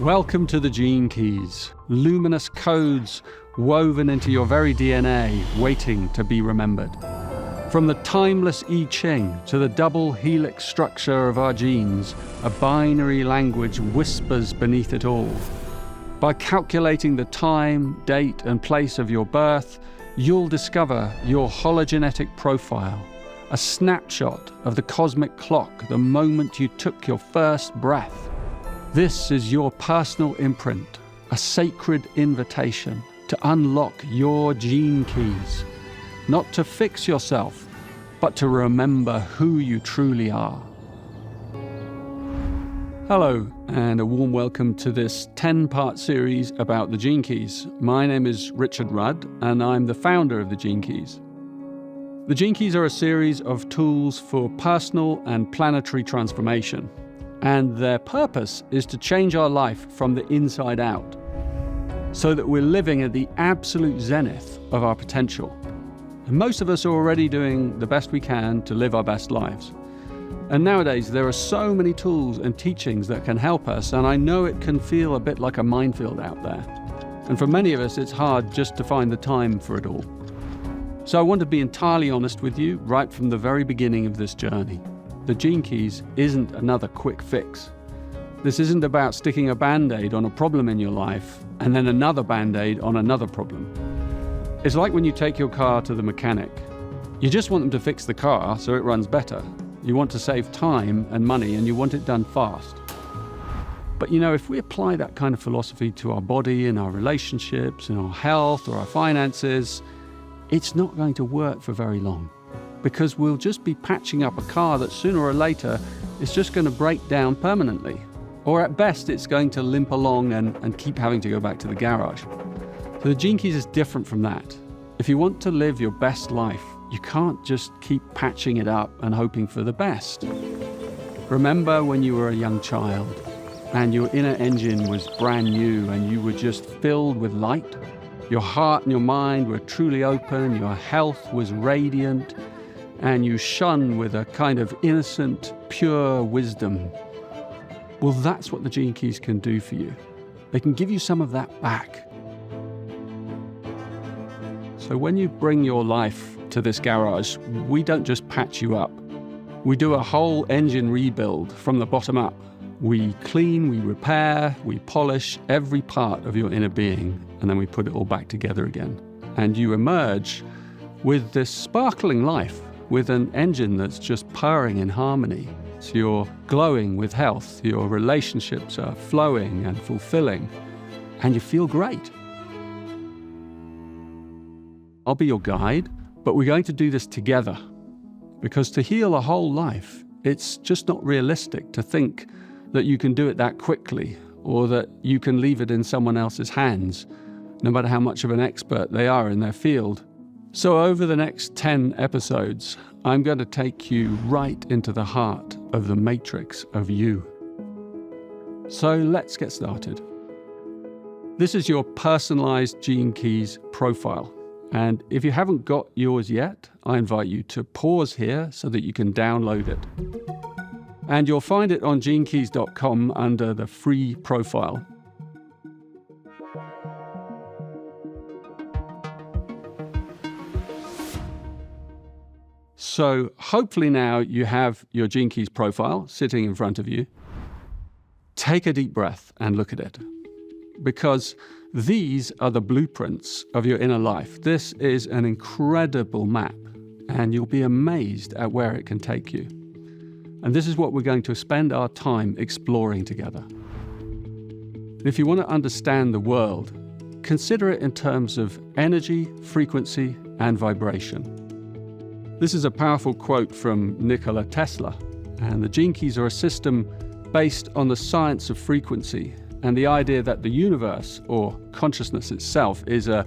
Welcome to the Gene Keys, luminous codes woven into your very DNA, waiting to be remembered. From the timeless I Ching to the double helix structure of our genes, a binary language whispers beneath it all. By calculating the time, date, and place of your birth, you'll discover your hologenetic profile, a snapshot of the cosmic clock the moment you took your first breath. This is your personal imprint, a sacred invitation to unlock your gene keys, not to fix yourself, but to remember who you truly are. Hello, and a warm welcome to this 10-part series about the Gene Keys. My name is Richard Rudd, and I'm the founder of the Gene Keys. The Gene Keys are a series of tools for personal and planetary transformation, and their purpose is to change our life from the inside out, so that we're living at the absolute zenith of our potential. And most of us are already doing the best we can to live our best lives. And nowadays, there are so many tools and teachings that can help us, and I know it can feel a bit like a minefield out there. And for many of us, it's hard just to find the time for it all. So I want to be entirely honest with you right from the very beginning of this journey. The Gene Keys isn't another quick fix. This isn't about sticking a Band-Aid on a problem in your life and then another Band-Aid on another problem. It's like when you take your car to the mechanic. You just want them to fix the car so it runs better. You want to save time and money, and you want it done fast. But if we apply that kind of philosophy to our body and our relationships and our health or our finances, it's not going to work for very long, because we'll just be patching up a car that sooner or later is just going to break down permanently. Or at best, it's going to limp along and keep having to go back to the garage. So the Gene Keys is different from that. If you want to live your best life, you can't just keep patching it up and hoping for the best. Remember when you were a young child and your inner engine was brand new and you were just filled with light? Your heart and your mind were truly open, your health was radiant, and you shone with a kind of innocent, pure wisdom. Well, that's what the Gene Keys can do for you. They can give you some of that back. So when you bring your life to this garage, we don't just patch you up. We do a whole engine rebuild from the bottom up. We clean, we repair, we polish every part of your inner being, and then we put it all back together again. And you emerge with this sparkling life, with an engine that's just purring in harmony. So you're glowing with health, your relationships are flowing and fulfilling, and you feel great. I'll be your guide, but we're going to do this together, because to heal a whole life, it's just not realistic to think that you can do it that quickly, or that you can leave it in someone else's hands, no matter how much of an expert they are in their field. So over the next 10 episodes, I'm going to take you right into the heart of the matrix of you. So let's get started. This is your personalized Gene Keys profile. And if you haven't got yours yet, I invite you to pause here so that you can download it. And you'll find it on genekeys.com under the free profile. So hopefully now you have your Gene Keys profile sitting in front of you. Take a deep breath and look at it, because these are the blueprints of your inner life. This is an incredible map, and you'll be amazed at where it can take you. And this is what we're going to spend our time exploring together. If you want to understand the world, consider it in terms of energy, frequency, and vibration. This is a powerful quote from Nikola Tesla, and the Gene Keys are a system based on the science of frequency and the idea that the universe, or consciousness itself, is a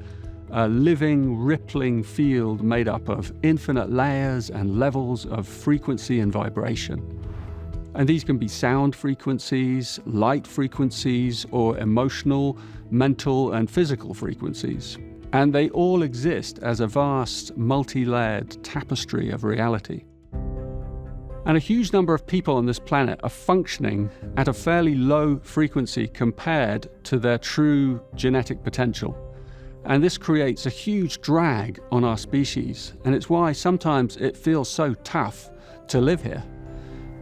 living, rippling field made up of infinite layers and levels of frequency and vibration. And these can be sound frequencies, light frequencies, or emotional, mental, and physical frequencies. And they all exist as a vast, multi-layered tapestry of reality. And a huge number of people on this planet are functioning at a fairly low frequency compared to their true genetic potential. And this creates a huge drag on our species. And it's why sometimes it feels so tough to live here.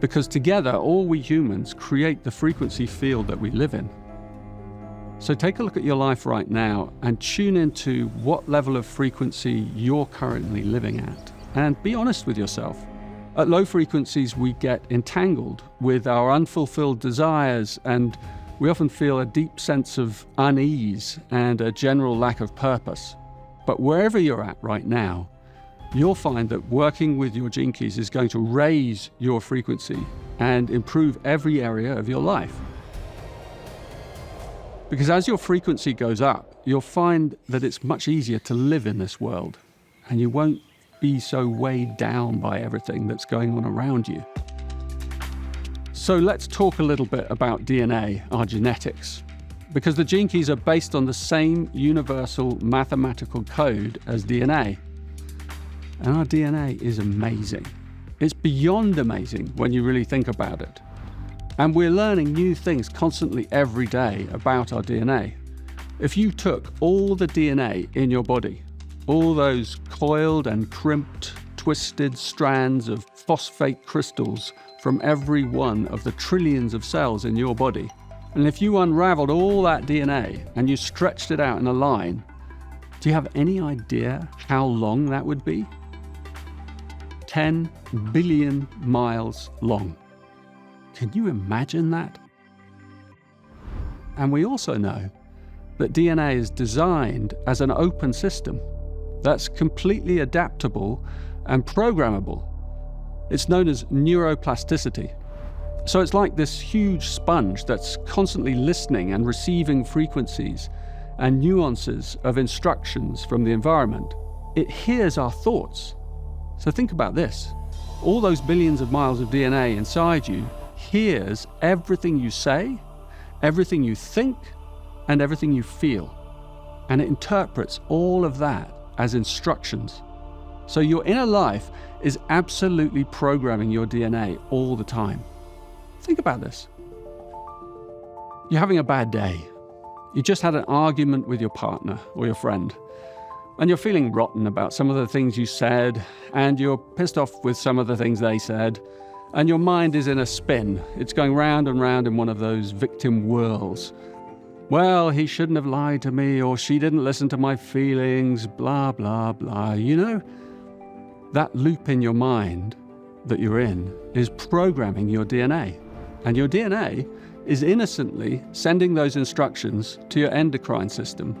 Because together, all we humans create the frequency field that we live in. So take a look at your life right now and tune into what level of frequency you're currently living at. And be honest with yourself. At low frequencies, we get entangled with our unfulfilled desires, and we often feel a deep sense of unease and a general lack of purpose. But wherever you're at right now, you'll find that working with your gene keys is going to raise your frequency and improve every area of your life. Because as your frequency goes up, you'll find that it's much easier to live in this world, and you won't be so weighed down by everything that's going on around you. So let's talk a little bit about DNA, our genetics, because the gene keys are based on the same universal mathematical code as DNA. And our DNA is amazing. It's beyond amazing when you really think about it. And we're learning new things constantly every day about our DNA. If you took all the DNA in your body, all those coiled and crimped, twisted strands of phosphate crystals from every one of the trillions of cells in your body, and if you unraveled all that DNA and you stretched it out in a line, do you have any idea how long that would be? 10 billion miles long. Can you imagine that? And we also know that DNA is designed as an open system that's completely adaptable and programmable. It's known as neuroplasticity. So it's like this huge sponge that's constantly listening and receiving frequencies and nuances of instructions from the environment. It hears our thoughts. So think about this. All those billions of miles of DNA inside you hears everything you say, everything you think, and everything you feel. And it interprets all of that as instructions. So your inner life is absolutely programming your DNA all the time. Think about this. You're having a bad day. You just had an argument with your partner or your friend, and you're feeling rotten about some of the things you said, and you're pissed off with some of the things they said, and your mind is in a spin. It's going round and round in one of those victim whirls. Well, he shouldn't have lied to me, or she didn't listen to my feelings, blah, blah, blah. You know, that loop in your mind that you're in is programming your DNA. And your DNA is innocently sending those instructions to your endocrine system.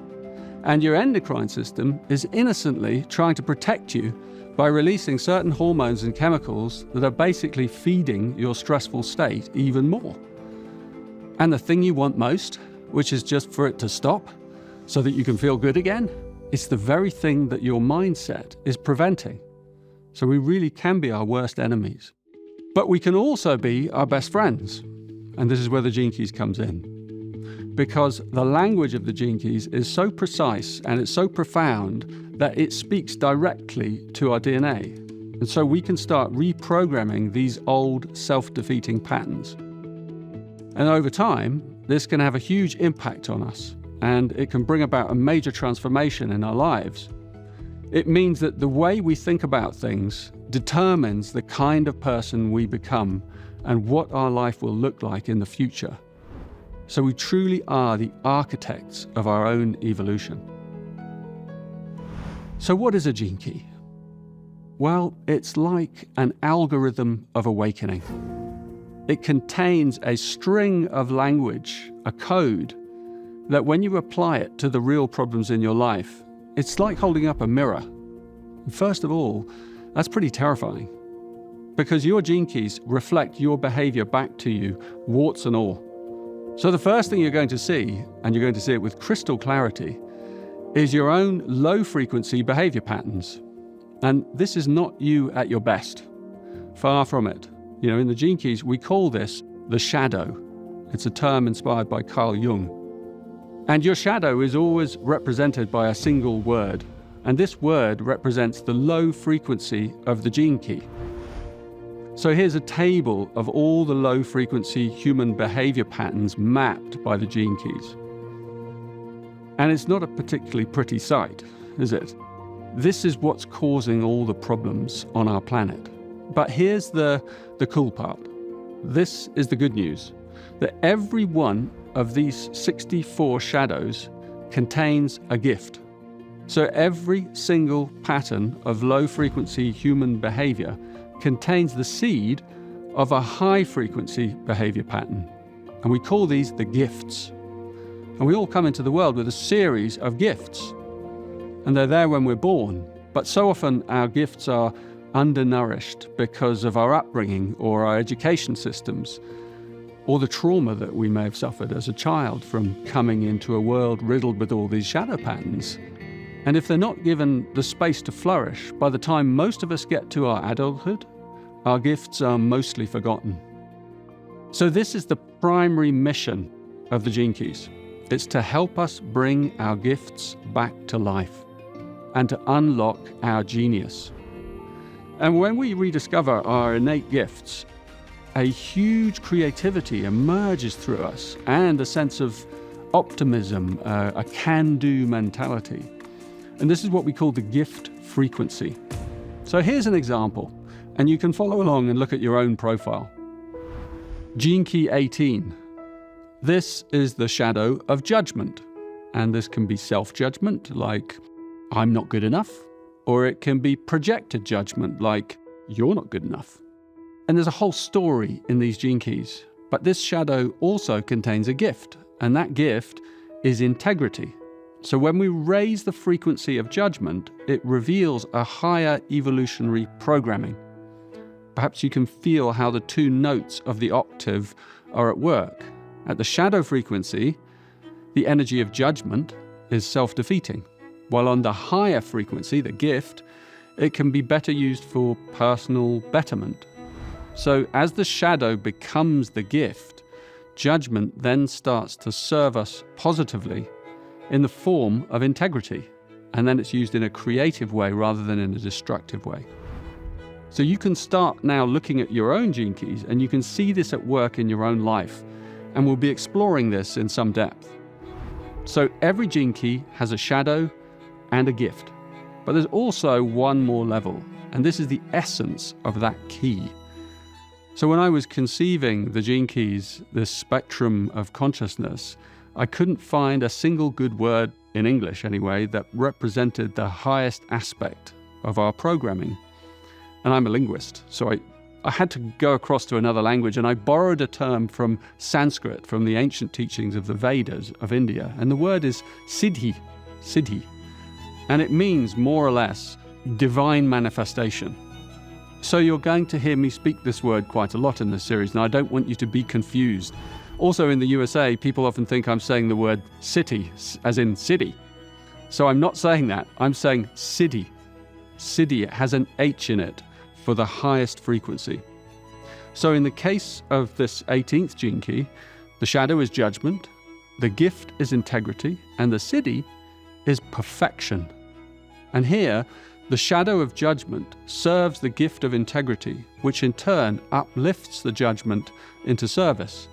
And your endocrine system is innocently trying to protect you by releasing certain hormones and chemicals that are basically feeding your stressful state even more. And the thing you want most, which is just for it to stop so that you can feel good again, it's the very thing that your mindset is preventing. So we really can be our worst enemies. But we can also be our best friends. And this is where the Gene Keys comes in. Because the language of the Gene Keys is so precise and it's so profound that it speaks directly to our DNA. And so we can start reprogramming these old self-defeating patterns. And over time, this can have a huge impact on us, and it can bring about a major transformation in our lives. It means that the way we think about things determines the kind of person we become and what our life will look like in the future. So we truly are the architects of our own evolution. So what is a gene key? Well, it's like an algorithm of awakening. It contains a string of language, a code, that when you apply it to the real problems in your life, it's like holding up a mirror. First of all, that's pretty terrifying, because your gene keys reflect your behavior back to you, warts and all. So the first thing you're going to see, and you're going to see it with crystal clarity, is your own low-frequency behavior patterns. And this is not you at your best. Far from it. You know, in the Gene Keys, we call this the shadow. It's a term inspired by Carl Jung. And your shadow is always represented by a single word. And this word represents the low frequency of the Gene Key. So here's a table of all the low-frequency human behavior patterns mapped by the gene keys. And it's not a particularly pretty sight, is it? This is what's causing all the problems on our planet. But here's the cool part. This is the good news, that every one of these 64 shadows contains a gift. So every single pattern of low-frequency human behavior contains the seed of a high-frequency behavior pattern. And we call these the gifts. And we all come into the world with a series of gifts. And they're there when we're born. But so often our gifts are undernourished because of our upbringing or our education systems, or the trauma that we may have suffered as a child from coming into a world riddled with all these shadow patterns. And if they're not given the space to flourish, by the time most of us get to our adulthood, our gifts are mostly forgotten. So this is the primary mission of the Gene Keys. It's to help us bring our gifts back to life and to unlock our genius. And when we rediscover our innate gifts, a huge creativity emerges through us and a sense of optimism, a can-do mentality. And this is what we call the gift frequency. So here's an example, and you can follow along and look at your own profile. Gene Key 18. This is the shadow of judgment. And this can be self-judgment, like, I'm not good enough. Or it can be projected judgment, like, you're not good enough. And there's a whole story in these gene keys. But this shadow also contains a gift, and that gift is integrity. So when we raise the frequency of judgment, it reveals a higher evolutionary programming. Perhaps you can feel how the two notes of the octave are at work. At the shadow frequency, the energy of judgment is self-defeating, while on the higher frequency, the gift, it can be better used for personal betterment. So as the shadow becomes the gift, judgment then starts to serve us positively in the form of integrity, and then it's used in a creative way rather than in a destructive way. So you can start now looking at your own gene keys, and you can see this at work in your own life, and we'll be exploring this in some depth. So every gene key has a shadow and a gift, but there's also one more level, and this is the essence of that key. So when I was conceiving the gene keys, this spectrum of consciousness, I couldn't find a single good word, in English anyway, that represented the highest aspect of our programming. And I'm a linguist, so I had to go across to another language, and I borrowed a term from Sanskrit, from the ancient teachings of the Vedas of India. And the word is Siddhi. And it means, more or less, divine manifestation. So you're going to hear me speak this word quite a lot in this series, and I don't want you to be confused. Also in the USA, people often think I'm saying the word city, as in city. So I'm not saying that, I'm saying Siddhi. Siddhi, it has an H in it for the highest frequency. So in the case of this 18th gene key, the shadow is judgment, the gift is integrity, and the Siddhi is perfection. And here, the shadow of judgment serves the gift of integrity, which in turn uplifts the judgment into service.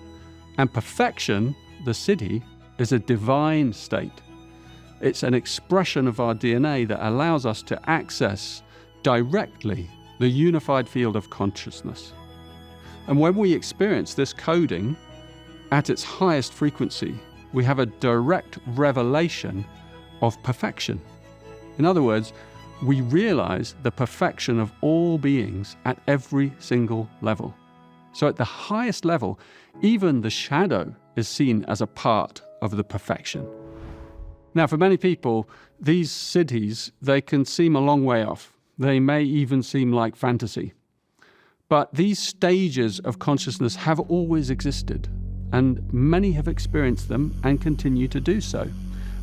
And perfection, the Siddhi, is a divine state. It's an expression of our DNA that allows us to access directly the unified field of consciousness. And when we experience this coding at its highest frequency, we have a direct revelation of perfection. In other words, we realize the perfection of all beings at every single level. So at the highest level, even the shadow is seen as a part of the perfection. Now, for many people, these siddhis, they can seem a long way off. They may even seem like fantasy. But these stages of consciousness have always existed, and many have experienced them and continue to do so,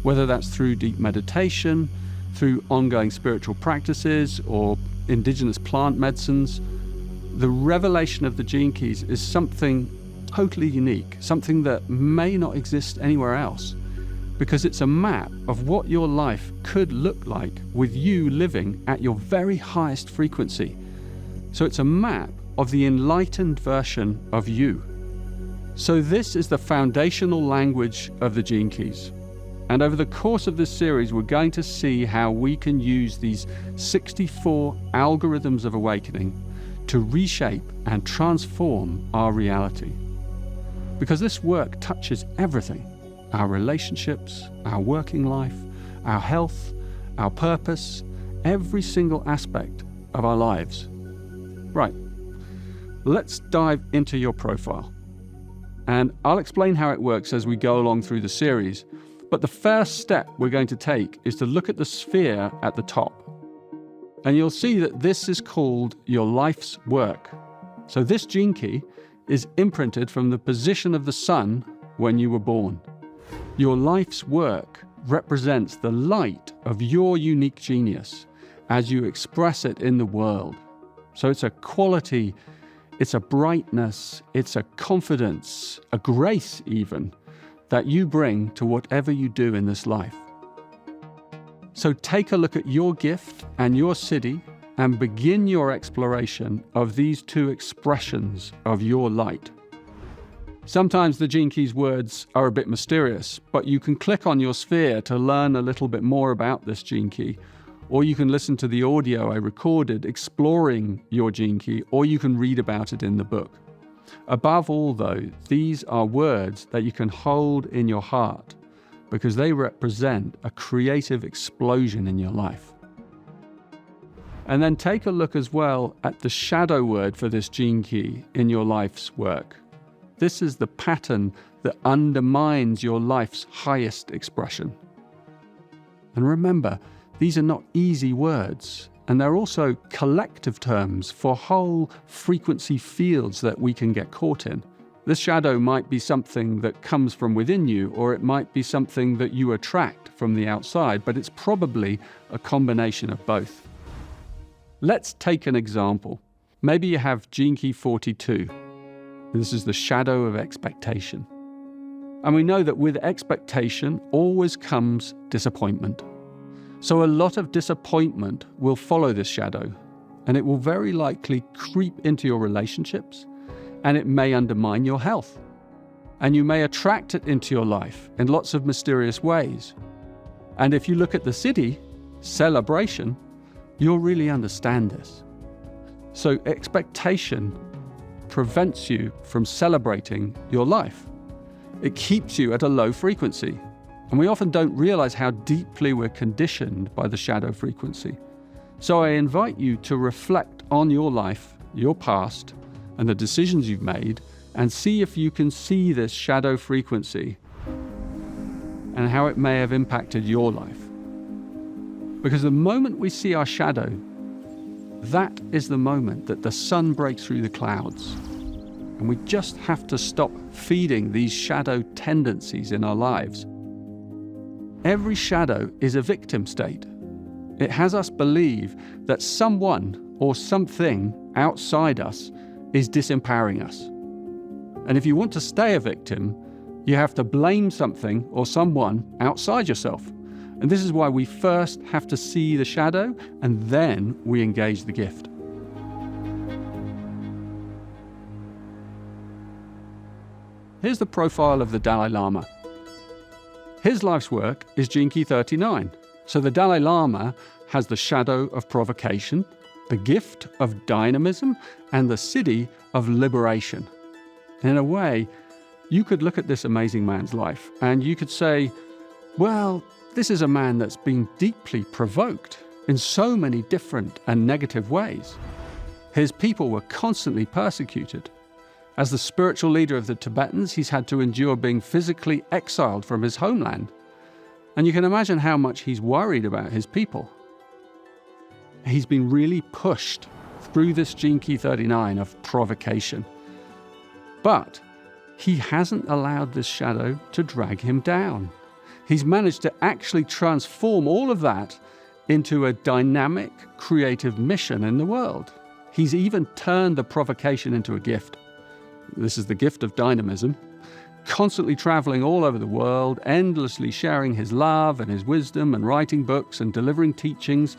whether that's through deep meditation, through ongoing spiritual practices, or indigenous plant medicines. The revelation of the gene keys is something totally unique, something that may not exist anywhere else, because it's a map of what your life could look like with you living at your very highest frequency. So it's a map of the enlightened version of you. So this is the foundational language of the Gene Keys. And over the course of this series, we're going to see how we can use these 64 algorithms of awakening to reshape and transform our reality. Because this work touches everything: our relationships, our working life, our health, our purpose, every single aspect of our lives. Right, let's dive into your profile. And I'll explain how it works as we go along through the series. But the first step we're going to take is to look at the sphere at the top. And you'll see that this is called your life's work. So this gene key is imprinted from the position of the sun when you were born. Your life's work represents the light of your unique genius as you express it in the world. So it's a quality, it's a brightness, it's a confidence, a grace even, that you bring to whatever you do in this life. So take a look at your gift and your siddhi and begin your exploration of these two expressions of your light. Sometimes the Gene Keys words are a bit mysterious, but you can click on your sphere to learn a little bit more about this Gene Key, or you can listen to the audio I recorded exploring your Gene Key, or you can read about it in the book. Above all, though, these are words that you can hold in your heart because they represent a creative explosion in your life. And then take a look as well at the shadow word for this Gene Key in your life's work. This is the pattern that undermines your life's highest expression. And remember, these are not easy words. And they're also collective terms for whole frequency fields that we can get caught in. This shadow might be something that comes from within you, or it might be something that you attract from the outside, but it's probably a combination of both. Let's take an example. Maybe you have Gene Key 42. This is the shadow of expectation. And we know that with expectation always comes disappointment. So a lot of disappointment will follow this shadow, and it will very likely creep into your relationships, and it may undermine your health. And you may attract it into your life in lots of mysterious ways. And if you look at the siddhi, celebration, you'll really understand this. So expectation prevents you from celebrating your life. It keeps you at a low frequency. And we often don't realize how deeply we're conditioned by the shadow frequency. So I invite you to reflect on your life, your past, and the decisions you've made, and see if you can see this shadow frequency and how it may have impacted your life. Because the moment we see our shadow, that is the moment that the sun breaks through the clouds. And we just have to stop feeding these shadow tendencies in our lives. Every shadow is a victim state. It has us believe that someone or something outside us is disempowering us. And if you want to stay a victim, you have to blame something or someone outside yourself. And this is why we first have to see the shadow, and then we engage the gift. Here's the profile of the Dalai Lama. His life's work is Gene Key 39. So the Dalai Lama has the shadow of provocation, the gift of dynamism, and the siddhi of liberation. In a way, you could look at this amazing man's life and you could say, well, this is a man that's been deeply provoked in so many different and negative ways. His people were constantly persecuted. As the spiritual leader of the Tibetans, he's had to endure being physically exiled from his homeland. And you can imagine how much he's worried about his people. He's been really pushed through this Gene Key 39 of provocation. But he hasn't allowed this shadow to drag him down. He's managed to actually transform all of that into a dynamic, creative mission in the world. He's even turned the provocation into a gift. This is the gift of dynamism, constantly traveling all over the world, endlessly sharing his love and his wisdom and writing books and delivering teachings.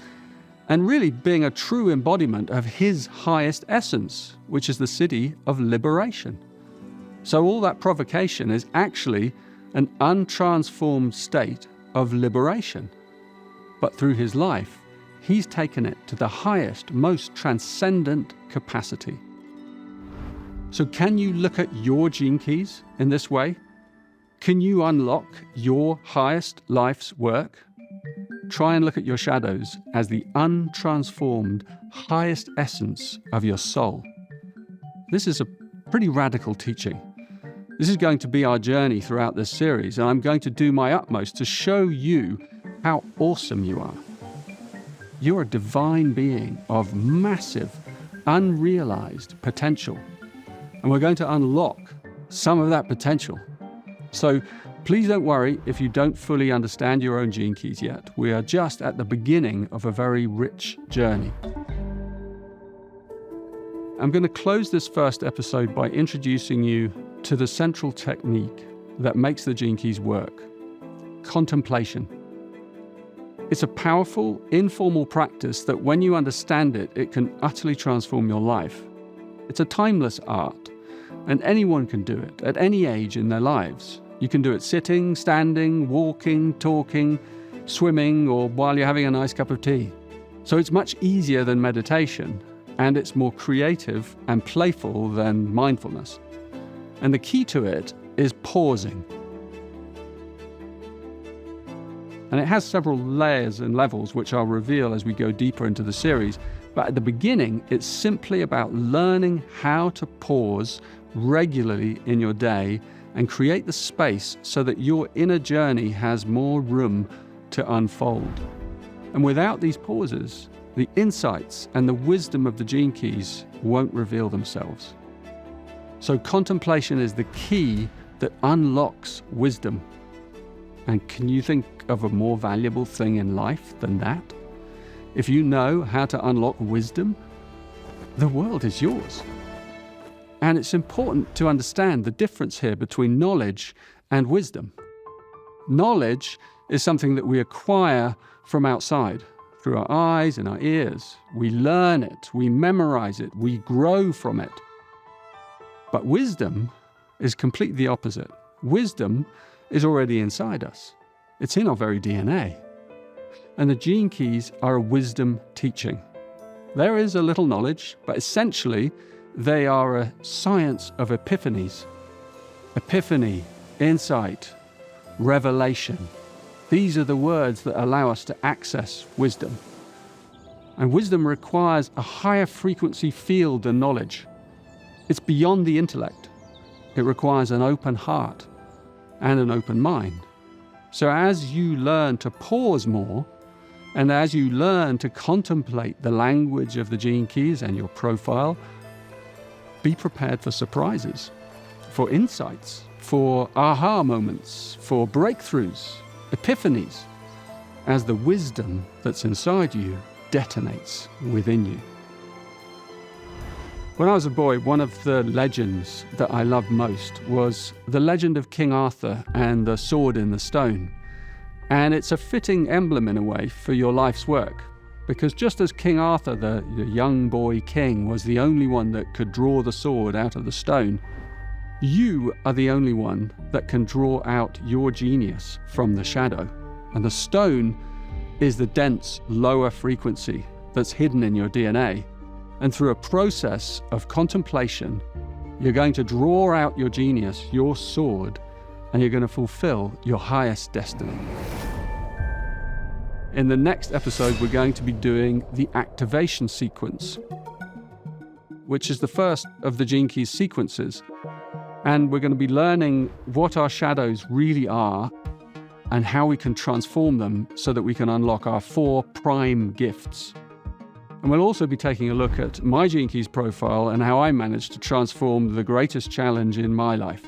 and really being a true embodiment of his highest essence, which is the Siddhi of liberation. So all that provocation is actually an untransformed state of liberation. But through his life, he's taken it to the highest, most transcendent capacity. So can you look at your gene keys in this way? Can you unlock your highest life's work? Try and look at your shadows as the untransformed highest essence of your soul. This is a pretty radical teaching. This is going to be our journey throughout this series, and I'm going to do my utmost to show you how awesome you are. You're a divine being of massive, unrealized potential, and we're going to unlock some of that potential. So please don't worry if you don't fully understand your own gene keys yet. We are just at the beginning of a very rich journey. I'm going to close this first episode by introducing you to the central technique that makes the gene keys work: contemplation. It's a powerful, informal practice that when you understand it, it can utterly transform your life. It's a timeless art, and anyone can do it at any age in their lives. You can do it sitting, standing, walking, talking, swimming, or while you're having a nice cup of tea. So it's much easier than meditation, and it's more creative and playful than mindfulness. And the key to it is pausing. And it has several layers and levels, which I'll reveal as we go deeper into the series. But at the beginning, it's simply about learning how to pause regularly in your day and create the space so that your inner journey has more room to unfold. And without these pauses, the insights and the wisdom of the gene keys won't reveal themselves. So contemplation is the key that unlocks wisdom. And can you think of a more valuable thing in life than that? If you know how to unlock wisdom, the world is yours. And it's important to understand the difference here between knowledge and wisdom. Knowledge is something that we acquire from outside, through our eyes and our ears. We learn it, we memorize it, we grow from it. But wisdom is completely the opposite. Wisdom is already inside us. It's in our very DNA. And the gene keys are a wisdom teaching. There is a little knowledge, but essentially they are a science of epiphanies. Epiphany, insight, revelation. These are the words that allow us to access wisdom. And wisdom requires a higher frequency field than knowledge. It's beyond the intellect. It requires an open heart and an open mind. So as you learn to pause more, and as you learn to contemplate the language of the gene keys and your profile, be prepared for surprises, for insights, for aha moments, for breakthroughs, epiphanies, as the wisdom that's inside you detonates within you. When I was a boy, one of the legends that I loved most was the legend of King Arthur and the sword in the stone. And it's a fitting emblem in a way for your life's work, because just as King Arthur, the young boy king, was the only one that could draw the sword out of the stone, you are the only one that can draw out your genius from the shadow. And the stone is the dense, lower frequency that's hidden in your DNA. And through a process of contemplation, you're going to draw out your genius, your sword, and you're going to fulfill your highest destiny. In the next episode, we're going to be doing the activation sequence, which is the first of the Gene Keys sequences. And we're going to be learning what our shadows really are and how we can transform them so that we can unlock our 4 prime gifts. And we'll also be taking a look at my Gene Keys profile and how I managed to transform the greatest challenge in my life.